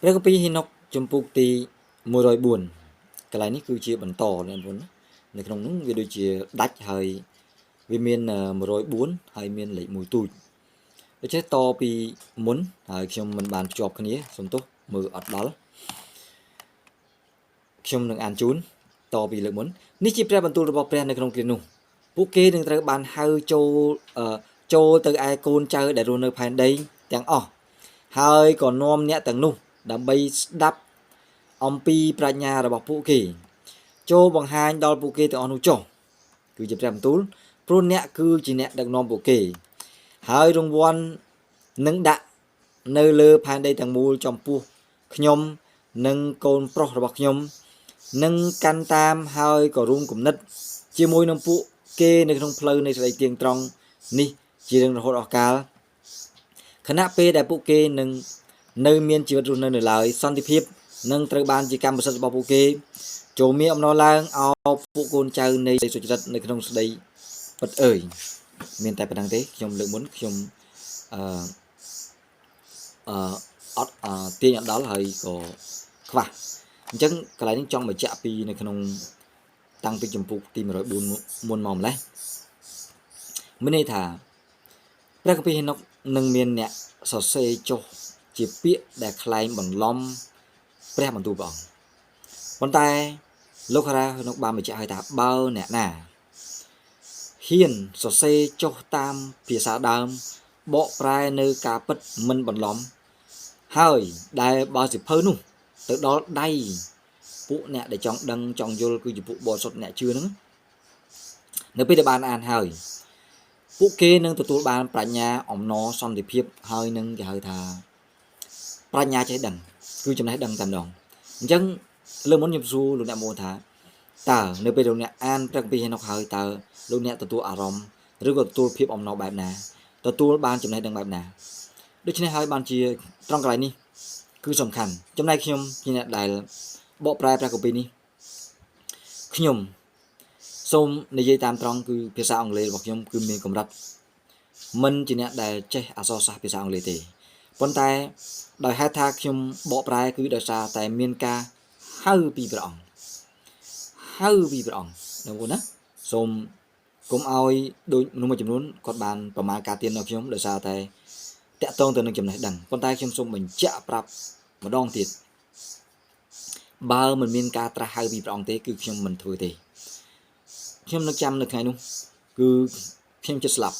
ព្រះគម្ពីរហេណុកជំពូកទី104កន្លែងនេះគឺជាបន្តអ្នកបងនៅក្នុងនោះវាដូចជាដាច់ហើយវាមាន104ហើយមានលេខ1ទូចដូច្នេះតពីមុនហើយខ្ញុំមិនបានភ្ជាប់គ្នាសូមទោសមើលអត់ដល់ខ្ញុំនឹងអានជូនតពីលើកមុននេះជាព្រះបន្ទូលរបស់ព្រះនៅក្នុងគ្រានោះពួកគេនឹងត្រូវបានហៅចូលទៅឯកូនចៅដែលរស់នៅផែនដីទាំងអស់ហើយក៏នាំអ្នកទាំងនោះដើម្បីស្ដាប់អំពីប្រាជ្ញារបស់ពួកគេចូលបង្ហាញដល់ពួកគេទាំងអស់នោះចុះគឺជាព្រះបន្ទូលព្រោះអ្នកគឺជាអ្នកដឹកនាំពួកគេហើយរង្វាន់នឹងដាក់នៅលើផែនដីទាំងមូលចំពោះខ្ញុំនិងកូនប្រុសរបស់ខ្ញុំនឹងកាន់តាមហើយក៏រួមគំនិតជាមួយនឹងពួកគេនៅក្នុងផ្លូវនៃសេចក្តីទៀងត្រង់នេះជារឿងរហូតអស់កលខណៈពេលដែលពួកគេនឹងនៅមានជីវិតរស់នៅឡើយសន្តិភាពនឹងត្រូវបានជាកម្មសិទ្ធិរបស់ពួកគេចូលមានអំណរឡើងឲ្យពួកកូនចៅនៃសុចរិតនៅក្នុងស្ដីពិតអើយមានតែប៉ុណ្្នឹងទេខ្ញុំលើកមុនខ្ញុំអត់ទាញអត់ដល់ហើយក៏ខ្វះអញ្ចឹងកន្លែងនេះចង់បញ្ជាក់ពីនៅក្នុងតាំងពីចម្ពោះទី104មុនមកម្លេះមានន័យថាព្រះគម្ពីរហេណុកនឹងមានអ្នកសរសេរចុះជាពាក្យដែលคล้ายបន្លំព្រះបន្ទូលព្រះអង្គប៉ុន្តែលោកខារ៉ានឹងបានបញ្ជាក់ឲ្យថាបើអ្នកណាហ៊ានសរសេរចុះតាមភាសាដើមបកប្រែនៅការពិតមិនបន្លំហើយដែលបើសិភៅនោះទៅដល់ដៃពួកអ្នកដែលចង់ដឹងចង់យល់គឺជាពួកបរិសុទ្ធអ្នកជឿហ្នឹងនៅពេលដែលបានអានហើយពួកគេនឹងទទួលបានប្រាជ្ញាអំណរសន្តិភាពហើយនឹងគេហៅថាប្រាជ្ញាចេះដឹងគឺចំណេះដឹងតែម្ដងអញ្ចឹងលើមុនខ្ញុំសួរលោកអ្នកមកថាតើនៅពេលលោកអ្នកអានព្រះគម្ពីរហេណុកហើយតើលោកអ្នកទទួលអារម្មណ៍ឬក៏ទទួលភាពអំណរបែបណាទទួលបានចំណេះដឹងបែបណាដូច្នេះហើយបានជាត្រង់កន្លែងនេះគឺសំខាន់ចំណែកខ្ញុំជាអ្នកដែលបកប្រែព្រះគម្ពីរនេះខ្ញុំសូមនិយាយតាមត្រង់គឺភាសាអង់គ្លេសរបស់ខ្ញុំគឺមានកម្រិតមិនជាអ្នកដែលចេះអក្សរសាស្ត្រភាសាអង់គ្លេសទេប៉ុន្តែដោយហេតុថាខ្ញុំបកប្រែគឺដោយសារតែមានការហៅពីព្រះអង្គណាបងណាសូមកុំឲ្យដូចមនុស្សមួយចំនួនគាត់បានប្រមាណការទៀនដល់ខ្ញុំដោយសារតែតាក់ទងទៅនឹងចំណេះដឹងប៉ុន្តែខ្ញុំសូមបញ្ជាក់ប្រាប់ម្ដងទៀតបើមិនមានការត្រាស់ហៅពីព្រះអង្គទេគឺខ្ញុំមិនធ្វើទេខ្ញុំនឹកចាំនៅថ្ងៃនោះគឺខ្ញុំចិត្តស្លាប់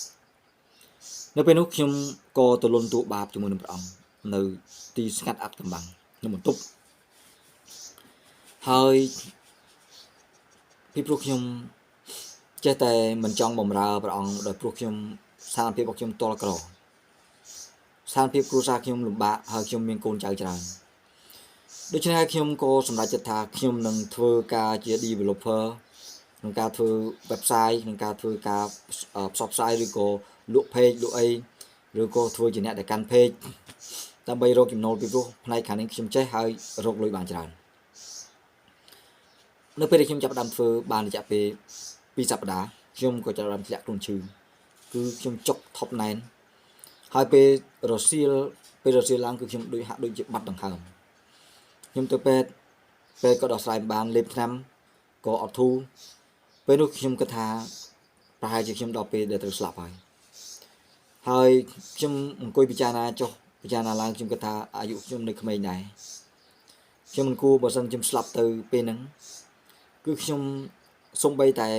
នៅពេលនោះខ្ញុំក៏ទលន់ទួបាបជាមួយនឹងព្រះអង្គនៅទីស្ងាត់អាប់កំបាំងក្នុងបន្ទប់ហើយពីព្រោះខ្ញុំចេះតែមិនចង់បំរើព្រះអង្គដោយព្រោះខ្ញុំស្ថានភាពរបស់ខ្ញុំតល់ក្រស្ថានភាពគ្រួសារខ្ញុំលំបាកហើយខ្ញុំមានកូនចៅច្រើនដូច្នេះហើយខ្ញុំក៏សម្រេចចិត្តថាខ្ញុំនឹងធ្វើការជា developer ក្នុងការធ្វើ website ក្នុងការធ្វើការផ្សព្វផ្សាយឬក៏លក់ page លក់អីឬក៏ធ្វើជាអ្នកដែលកាន់ page ដើម្បីរកចំណូលពីព្រោះផ្នែកខាងនេះខ្ញុំចេះហើយរកលុយបានច្រើននៅពេលដែលខ្ញុំចាប់ផ្ដើមធ្វើបានរយៈពេល2សប្តាហ៍ខ្ញុំក៏ចាប់ផ្ដើមធ្លាក់ខ្លួនឈឺគឺខ្ញុំចុកថប់ណែនហើយពេលរសៀលឡើងគឺខ្ញុំដូចហាក់ដូចជាបាត់ដង្ហើមខ្ញុំទៅពេទ្យក៏ដោះស្រាយបានលេបថ្នាំក៏អត់ធូរពេលនោះខ្ញុំគិតថាប្រហែលជាខ្ញុំដល់ពេលដែលត្រូវស្លាប់ហើយខ្ញុំអង្គុយពិចារណាឡើងខ្ញុំគិតថាអាយុខ្ញុំនៅក្មេងដែរខ្ញុំមិនគួរបើសិនខ្ញុំស្លាប់ទៅពេលហ្នឹងគឺខ្ញុំសំបីតែ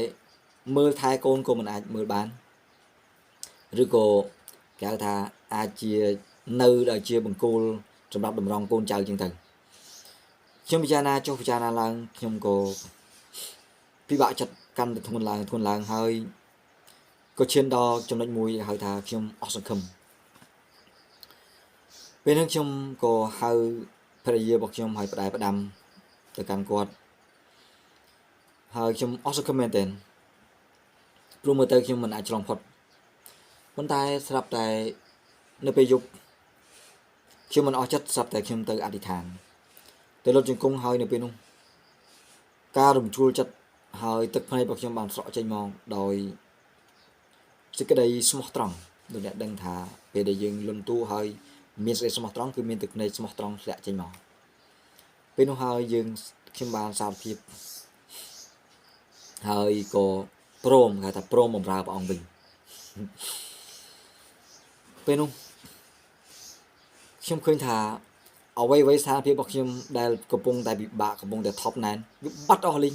មើលថែកូនក៏មិនអាចមើលបានឬក៏គេហៅថាអាចជានៅដែលជាបង្គោលសម្រាប់តម្រង់កូនចៅជាងទៅខ្ញុំពិចារណាឡើងខ្ញុំក៏ពិបាកចិត្តកាន់តែធ្ងន់ឡើងហើយក៏ឈានដល់ចំណុចមួយហៅថាខ្ញុំអស់សង្ឃឹមពេលហ្នឹងខ្ញុំក៏ហៅភរិយារបស់ខ្ញុំឲ្យផ្ដែផ្ដាំទៅកាន់គាត់ហើយខ្ញុំអស់សង្ឃឹមមែនទែនព្រោះមើលទៅខ្ញុំមិនអាចឆ្លងផុតប៉ុន្តែស្រាប់តែនៅពេលយប់ខ្ញុំមិនអស់ចិត្តស្រាប់តែខ្ញុំទៅអធិដ្ឋានទៅលុតជង្គង់ហើយនៅពេលនោះការរំជួលចិត្តហើយទឹកភ្នែករបស់ខ្ញុំបានស្រក់ចេញមកដោយសេចក្តីស្មោះត្រង់ដូចអ្នកដឹងថាពេលដែលយើងលន់តួហើយមានសេចក្តីស្មោះត្រង់គឺមានទឹកភ្នែកស្មោះត្រង់ធ្លាក់ចេញមក ពេលនោះហើយយើងខ្ញុំបានសារភាពហើយក៏ព្រមគេថាព្រមបម្រើព្រះអង្គវិញពេលនោះខ្ញុំឃើញថាអ្វីស្ថានភាពរបស់ខ្ញុំដែលកំពុងតែពិបាកកំពុងតែថប់ណែនវាបាត់អស់លីង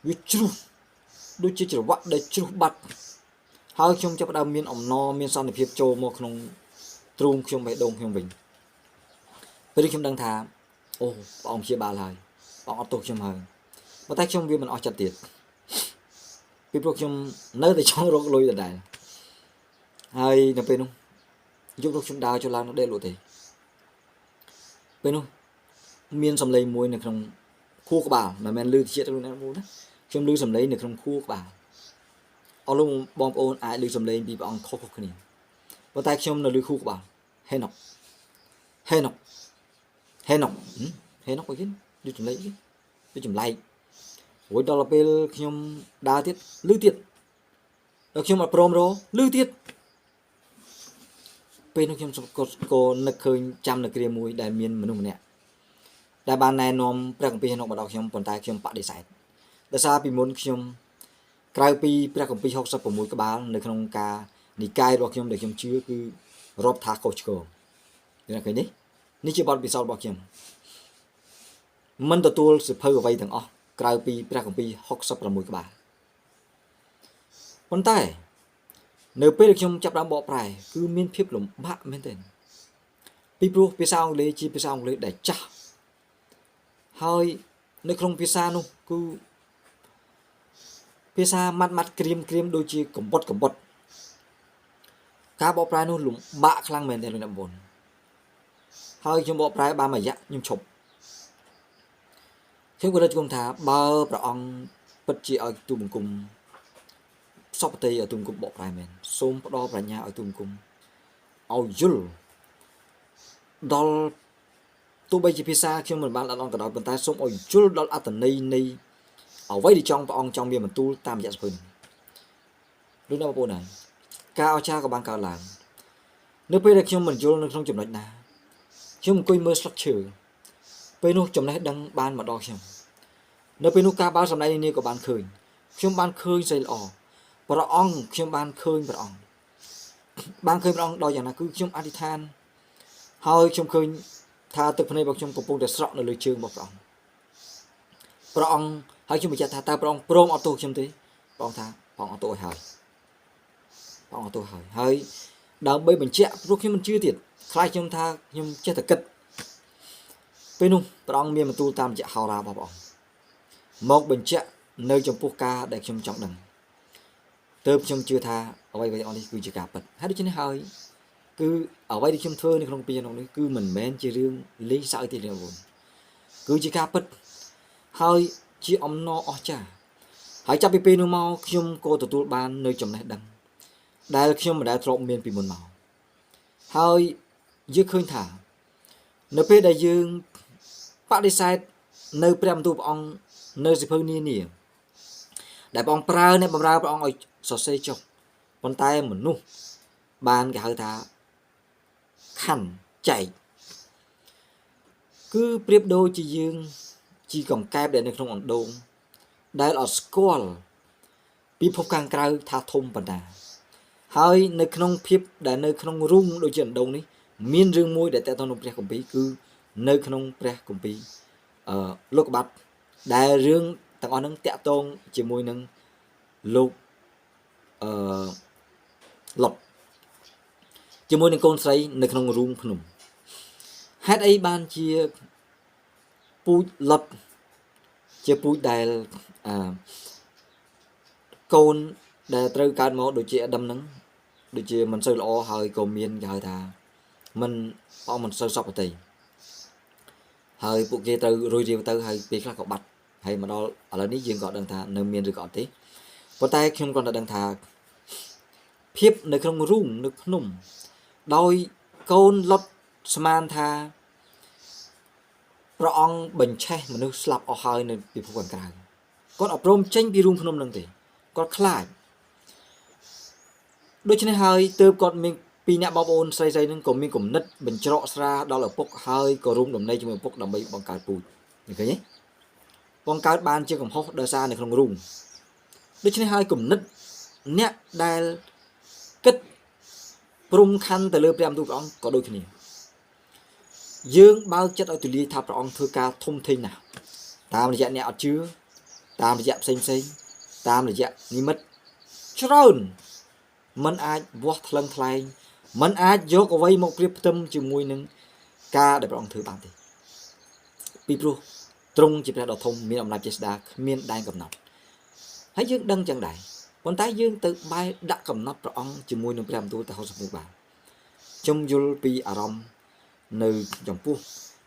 វាជ្រុះដូចជាច្រវាក់ដែលជ្រុះបាត់ហើយខ្ញុំចាប់ផ្ដើមមានអំណរមានសន្តិភាពចូលមកក្នុងទ្រូងខ្ញុំបេះដូងខ្ញុំវិញពេលខ្ញុំដឹងថាអូព្រះអង្គព្យាបាលហើយព្រះអង្គអត់ទោសខ្ញុំហើយប៉ុន្តែខ្ញុំវាមិនអស់ចិត្តទៀតពីព្រោះខ្ញុំនៅតែចង់រកលុយដដែលហើយនៅពេលនោះយប់នោះខ្ញុំដើរចូលឡើងនៅដេកលក់ទេពេលនោះមានសំឡេងមួយនៅក្នុងខួរក្បាលមិនមែនឮជាតិឬណាមួយណាខ្ញុំឮសំឡេងនៅក្នុងខួរក្បាលអស់លោកបងប្អូនអាចឮសំឡេងពីព្រះអង្គខុសគ្នាប៉ុន្តែខ្ញុំនៅឮខួរក្បាលហេណុកអីគេឮសំឡេងវាចម្លែករួចដល់ពេលខ្ញុំដើរទៀតឮទៀតដល់ខ្ញុំអត់ព្រមរឮទៀតពេលនោះខ្ញុំក៏នឹកឃើញចាំនៅគ្រាមួយដែលមានមនុស្សម្នាក់ដែលបានណែនាំព្រះគម្ពីរហេណុកមកដល់ខ្ញុំប៉ុន្តែខ្ញុំបដិសេធដោយសារពីមុនខ្ញុំក្រៅពីព្រះគម្ពីរ66ក្បាលនៅក្នុងការនិកាយរបស់ខ្ញុំដែលខ្ញុំជឿគឺរាប់ថាខុសឆ្គងយល់ឃើញនេះជាបទពិសោធន៍របស់ខ្ញុំមិនទទួលសិភៅអ្វីទាំងអស់ក្រៅពីព្រះគម្ពីរ66ក្បាលប៉ុន្តែនៅពេលដែលខ្ញុំចាប់ផ្ដើមបកប្រែគឺមានភាពលំបាកមែនទែនពីព្រោះភាសាអង់គ្លេសជាភាសាអង់គ្លេសដែលចាស់ហើយនៅក្នុងភាសានោះគឺភាសាម៉ាត់ក្រៀមដូចជាកំបុតការបកប្រែនោះលំបាកខ្លាំងមែនទែនលោកអ្នកបងហើយខ្ញុំបកប្រែបានមួយរយៈខ្ញុំឈប់ខ្ញុំក៏លើកជុំថាបើព្រះអង្គពិតជាឲ្យទូបង្គំសពតិឲ្យទូបង្គំបកប្រែមែនសូមផ្ដល់ប្រាជ្ញាឲ្យទូបង្គំឲ្យយល់ដល់ទោះបីជាភាសាខ្ញុំមិនបានល្អក៏ដោយប៉ុន្តែសូមឲ្យយល់ដល់អត្ថន័យនៃអ្វីដែលព្រះអង្គចង់មានបន្ទូលតាមរយៈសភៅនេះលោកអ្នកបងប្អូនហើយការអស្ចារ្យក៏បានកើតឡើងនៅពេលដែលខ្ញុំមិនយល់នៅក្នុងចំណុចណាខ្ញុំអង្គុយមើលស្លឹកឈើពេលនោះចំណេះដឹងបានមកដល់ខ្ញុំនៅពេលនោះការបើសម្ដែងនេះក៏បានឃើញខ្ញុំបានឃើញស្អីល្អព្រះអង្គខ្ញុំបានឃើញព្រះអង្គដល់យ៉ាងណាគឺខ្ញុំអធិដ្ឋានហើយខ្ញុំឃើញថាទឹកភ្នែករបស់ខ្ញុំកំពុងតែស្រក់នៅលើជើងរបស់ព្រះអង្គហើយខ្ញុំបញ្ជាក់ថាតើព្រះអង្គព្រមអត់ទោសខ្ញុំទេព្រះអង្គថាព្រះអង្គអត់ទោសឲ្យហើយដើម្បីបញ្ជាក់ព្រោះខ្ញុំមិនជឿទៀតខ្លាចខ្ញុំថាខ្ញុំចេះតែគិតពេលនោះព្រះអង្គមានបន្ទូលតាមរយៈហោរារបស់ព្រះអង្គមកបញ្ជាក់នៅចំពោះការដែលខ្ញុំចង់ដឹងទើបខ្ញុំជឿថាអ្វីៗអស់នេះគឺជាការពិតហើយដូច្នេះហើយគឺអ្វីដែលខ្ញុំធ្វើនៅក្នុងពីនោះនេះគឺមិនមែនជារឿងលេងសើចទេទេបងគឺជាការពិតហើយជាអំណរអស្ចារ្យហើយចាប់ពីពេលនោះមកខ្ញុំក៏ទទួលបាននៅចំណេះដឹងដែលខ្ញុំមិនដែលធ្លាប់មានពីមុនមកហើយយើងឃើញថានៅពេលដែលយើងបដិសេធនៅព្រះបន្ទូលព្រះអង្គនៅសិភៅនានាដែលព្រះអង្គប្រើអ្នកបម្រើព្រះអង្គឲ្យសរសេរចុះប៉ុន្តែមនុស្សបានគេហៅថាខណ្ឌចែកគឺប្រៀបដូចជាយើងជីកង្កែបដែលនៅក្នុងអណ្ដូងដែលអត់ស្គាល់ពិភពខាងក្រៅថាធំប៉ុណ្ណាហើយនៅក្នុងភាពដែលនៅក្នុងរូងដូចជាអណ្ដូងនេះមានរឿងមួយដែលតើតនៅព្រះគម្ពីរគឺនៅក្នុងព្រះគម្ពីរលោកុបាតដែលរឿងទាំងអស់ហ្នឹងតាក់ទងជាមួយនឹងលោកលុតជាមួយនឹងកូនស្រីនៅក្នុងរូងភ្នំហេតុអីបានជាពូជលុតជាពូជដែលកូនដែលត្រូវកើតមកដូចជាអាដាមហ្នឹងដូចជាមិនសូវល្អហើយក៏មានគេហៅថាមិនអត់មិនសូវសពទេហើយពួកគេត្រូវរួយរាវទៅហើយពេលខ្លះក៏បាត់ហើយមកដល់ឥឡូវនេះយើងក៏ដឹងថានៅមានឬក៏អត់ទេប៉ុន្តែខ្ញុំគ្រាន់តែដឹងថាភាពនៅក្នុងរូងនៅភ្នំដោយកូនលុតស្មានថាព្រះអង្គបញ្ឆេះមនុស្សស្លាប់អស់ហើយនៅពិភពខាងក្រៅគាត់អត់ព្រមចេញពីរូងភ្នំនឹងទេគាត់ខ្លាចដូច្នេះហើយទើបគាត់មានពីអ្នកបងប្អូនស្រីៗនឹងក៏មានគំនិតបញ្ច្រកស្រាដល់ឪពុកហើយក៏រួមដំណេកជាមួយឪពុកដើម្បីបង្កើតពូជ ឃើញទេបងកើតបានជាកំហុសដោយសារនៅក្នុងរូងដូច្នេះហើយគំនិតអ្នកដែលគិតព្រំខណ្ឌទៅលើព្រះបន្ទូលព្រះអង្គក៏ដូចគ្នាយើងបើកចិត្តឲ្យទូលាយថាព្រះអង្គធ្វើការធំធេងណាស់តាមរយៈអ្នកអត់ជឿតាមរយៈផ្សេងតាមរយៈនិមិត្តច្រើនมันអាចវាស់ថ្លឹងថ្លែងมันអាចយកអ្វីមកប្រៀបផ្ទឹមជាមួយនឹងការដែលព្រះអង្គធ្វើបានទេពីព្រោះទ្រង់ជាព្រះដ៏ធំមានអំណាចចេស្តាគ្មានដែនកំណត់ហើយយើងដឹងចឹងដែរប៉ុន្តែយើងទៅបែរដាក់កំណត់ព្រះអង្គជាមួយនឹងព្រះបន្ទូលតែ60បានខ្ញុំយល់ពីអារម្មណ៍នៅចំពោះ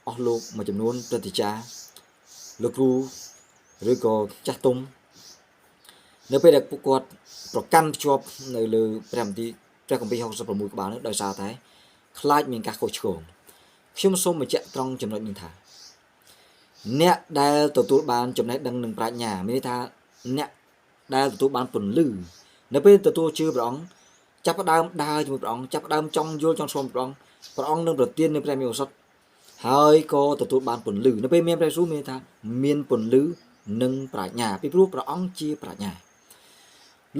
អស់លោកមួយចំនួនព្រឹទ្ធាចារ្យលោកគ្រូឬក៏ចាស់ទុំនៅពេលដែលពួកគាត់ប្រកាន់ភ្ជាប់នៅលើព្រះគម្ពីរ66ក្បាលនោះដោយសារតែខ្លាចមានការខុសឆ្គងខ្ញុំសូមបញ្ជាក់ត្រង់ចំណុចនេះថាអ្នកដែលទទួលបានចំណេះដឹងនិងប្រាជ្ញាមានន័យថាអ្នកដែលទទួលបានពន្លឺនៅពេលទទួលជឿព្រះអង្គចាប់ផ្ដើមដើរជាមួយព្រះអង្គចាប់ផ្ដើមចង់យល់ចង់ស្គាល់ព្រះអង្គនឹងប្រទាននូវព្រះមេឱសថហើយក៏ទទួលបានពន្លឺនៅពេលមានព្រះយេស៊ូវមានថាមានពន្លឺនិងប្រាជ្ញាពីព្រោះព្រះអង្គជាប្រាជ្ញា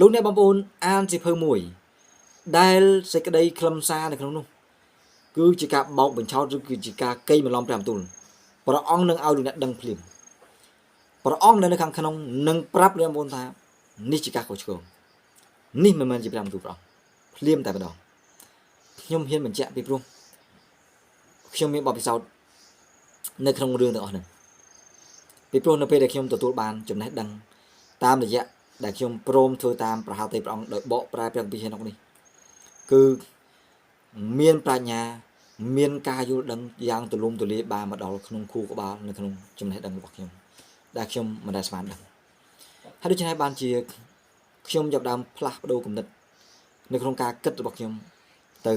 លោកអ្នកបងប្អូនអានសៀវភៅមួយដែលសេចក្តីខ្លឹមសារនៅក្នុងនោះគឺជាការបោកបញ្ឆោតឬគឺជាការកេងបន្លំព្រះបន្ទូលព្រះអង្គនឹងឲ្យលោកអ្នកដឹងភ្លាមព្រះអង្គនៅខាងក្នុងនឹងប្រាប់លោកបងប្អូនថានេះជាការខុសឆ្គងនេះមិនមែនជាព្រះបន្ទូលព្រះអង្គភ្លាមតែម្ដងខ្ញុំហ៊ានបញ្ជាក់ពីព្រោះខ្ញុំមានបទពិសោធន៍នៅក្នុងរឿងទាំងអស់ហ្នឹងពីព្រោះនៅពេលដែលខ្ញុំទទួលបានចំណេះដឹងតាមរយៈដែលខ្ញុំព្រមធ្វើតាមប្រហារតីព្រះអង្គដោយបកប្រែព្រះគម្ពីរហេណុកនេះគឺមានប្រាជ្ញាមានការយល់ដឹងយ៉ាងទូលំទូលាយបានមកដល់ក្នុងខួរក្បាលនៅក្នុងចំណេះដឹងរបស់ខ្ញុំដែលខ្ញុំមិនដែលស្មានដឹងហើយដូច្នេះបានជាខ្ញុំចាប់ផ្ដើមផ្លាស់ប្ដូរគំនិតនៅក្នុងការគិតរបស់ខ្ញុំទៅ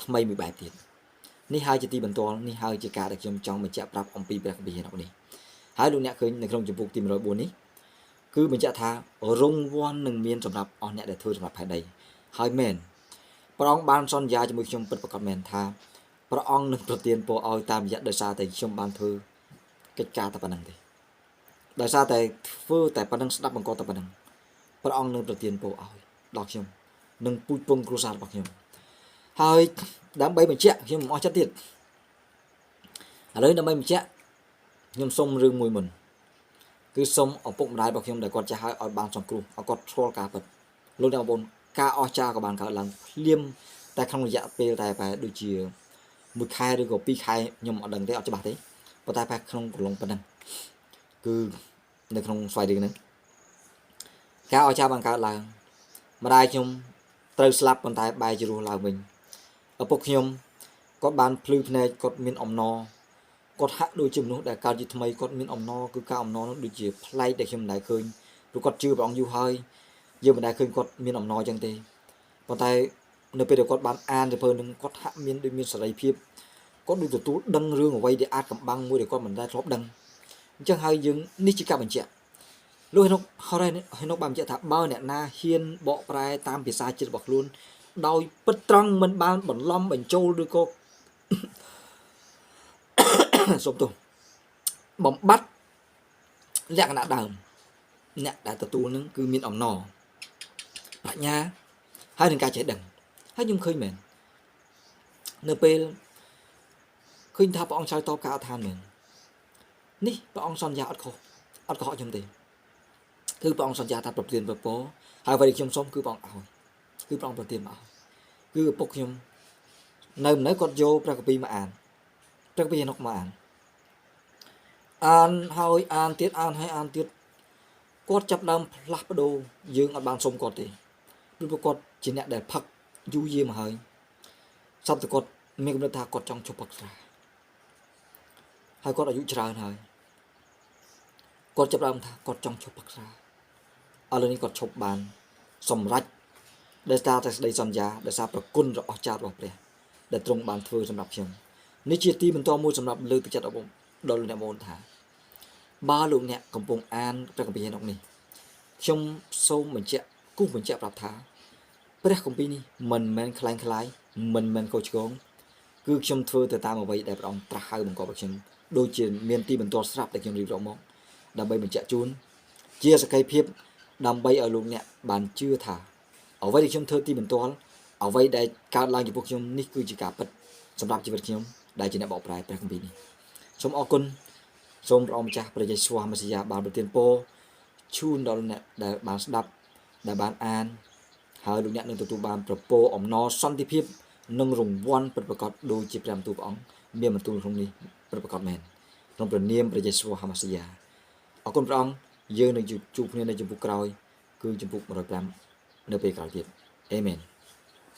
ថ្មីមួយបែបទៀតនេះហើយជាទីបន្ទាល់នេះហើយជាការដែលខ្ញុំចង់បញ្ជាក់ប្រាប់អំពីព្រះគម្ពីរហេណុកនេះហើយលោកអ្នកឃើញនៅក្នុងជំពូកទី104នេះគឺបញ្ជាក់ថារង្វាន់នឹងមានសម្រាប់អស់អ្នកដែលធ្វើសម្រាប់ផែនដីហើយមែនព្រះអង្គបានសន្យាជាមួយខ្ញុំពិតប្រាកដមែនថាព្រះអង្គនឹងប្រទានពរឲ្យតាមរយៈដោយសារតែខ្ញុំបានធ្វើកិច្ចការតែប៉ុណ្្នឹងទេដោយសារតែធ្វើតែប៉ុណ្្នឹងស្ដាប់បង្គាប់តែប៉ុណ្្នឹងព្រះអង្គនឹងប្រទានពរឲ្យដល់ខ្ញុំនឹងពូជពងគ្រួសាររបស់ខ្ញុំហើយដើម្បីបញ្ជាក់ខ្ញុំមិនអស់ចិត្តទៀតឥឡូវដើម្បីបញ្ជាក់ខ្ញុំសុំរឿងមួយមុនគឺសុំឪពុកម្ដាយរបស់ខ្ញុំដែលគាត់ចាស់ហើយឲ្យបានសង្គ្រោះឲ្យគាត់ឆ្លល់ការពិតលោកអ្នកបងប្អូនការអស្ចារ្យក៏បានកើតឡើងភ្លាមតែក្នុងរយៈពេលតែប្រហែលដូចជា1ខែឬក៏2ខែខ្ញុំអត់ដឹងទេអត់ច្បាស់ទេប៉ុន្តែប្រហែលក្នុងប្រឡងប៉ុណ្ណឹងគឺនៅក្នុងស្វ័យរឿងហ្នឹងការអស្ចារ្យបានកើតឡើងម្ដាយខ្ញុំត្រូវស្លាប់ប៉ុន្តែបែរជារស់ឡើងវិញឪពុកខ្ញុំគាត់បានភ្លឺភ្នែកគាត់មានអំណរគាត់ហាក់ដូចជាមនុស្សដែលកើតជាថ្មីគាត់មានអំណរគឺការអំណរនោះដូចជាប្លែកដែលខ្ញុំមិនដែលឃើញព្រោះគាត់ជឿព្រះអង្គយូរហើយយើងមិនដែលឃើញគាត់មានអំណរចឹងទេប៉ុន្តែនៅពេលដែលគាត់បានអានសៀវភៅនឹងគាត់ហាក់មានដូចមានសេរីភាពគាត់ដូចទទួលដឹងរឿងអ្វីដែលអាចកំបាំងមួយដែលគាត់មិនដែលធ្លាប់ដឹងអញ្ចឹងហើយយើងនេះជាការបញ្ជាក់លោកហេណុកបានបញ្ជាក់ថាបើអ្នកណាហ៊ានបកប្រែតាមភាសាចិត្តរបស់ខ្លួនដោយពិតត្រង់មិនបានបន្លំបញ្ចូលឬក៏សូមទោសបំបត្តិលក្ខណៈដើមអ្នកដែលទទួលនឹងគឺមានអំណរប្រាជ្ញាហើយនឹងការចេះដឹងហើយខ្ញុំឃើញមែននៅពេលឃើញថាព្រះអង្គឆ្លើយតបការអធិដ្ឋានមែននេះព្រះអង្គសន្យាអត់ខុសខ្ញុំទេគឺព្រះអង្គសន្យាថាប្រទានពរហើយអ្វីដែលខ្ញុំសុំគឺព្រះអង្គឲ្យគឺព្រះអង្គប្រទានមកឲ្យគឺឪពុកខ្ញុំនៅគាត់យកព្រះគម្ពីរមកអានព្រះគម្ពីរហេណុកមកអានហើយអានទៀតគាត់ចាប់ដើមផ្លាស់ប្ដូរយើងអត់បានសុំគាត់ទេព្រោះគាត់ជាអ្នកដែលផឹកយូរយារមកហើយសពតែគាត់មានគំនិតថាគាត់ចង់ជប់ផឹកស្រាហើយគាត់អាយុច្រើនហើយគាត់ចាប់ដើមថាគាត់ចង់ជប់ផឹកស្រាឥឡូវនេះគាត់ឈប់បានសម្រេចដោយសារតែសេចក្តីសន្យាដោយសារប្រគុណរបស់ចាស់របស់ព្រះដែលទ្រង់បានធ្វើសម្រាប់ខ្ញុំនេះជាទីបន្ទាប់មួយសម្រាប់លើកទឹកចិត្តរបស់ដល់លោកអ្នកបងថាបើលោកអ្នកកំពុងអានព្រះគម្ពីរហេណុកនេះខ្ញុំសូមបញ្ជាក់ប្រាប់ថាព្រះគម្ពីរនេះមិនមែនคล้ายមិនមែនខុសឆ្គង គឺខ្ញុំធ្វើទៅតាមអ្វីដែលព្រះអង្គត្រាស់ហៅបង្គាប់ឲ្យខ្ញុំដូចជាមានទីបន្ទាល់ស្រាប់ដែលខ្ញុំរៀបរាប់មកដើម្បីបញ្ជាក់ជូនជាសក្ខីភាពដើម្បីឲ្យលោកអ្នកបានជឿថាអ្វីដែលខ្ញុំធ្វើទីបន្ទាល់អ្វីដែលកើតឡើងចំពោះខ្ញុំនេះគឺជាការពិតសម្រាប់ជីវិតខ្ញុំដែលជាអ្នកបកប្រែព្រះគម្ពីរនេះសូមអរគុណសូមព្រះអង្គម្ចាស់ព្រះយេស៊ូវមេស៊ីយ៉ាបានប្រទានពរជូនដល់អ្នកដែលបានស្ដាប់ដែលបានអានហើយលោកអ្នកនឹងទទួលបានប្រពរអំណរសន្តិភាពនិងរង្វាន់ពិតប្រាកដដូចជាព្រះបន្ទូលព្រះអង្គមានបន្ទូលក្នុងនេះពិតប្រាកដមែនក្នុងព្រះនាមព្រះយេស៊ូវមេស៊ីយ៉ាអរគុណព្រះអង្គយើងនឹងជួបគ្នានៅចំពោះក្រោយគឺចំពោះ105នៅពេលក្រោយទៀតអេមែន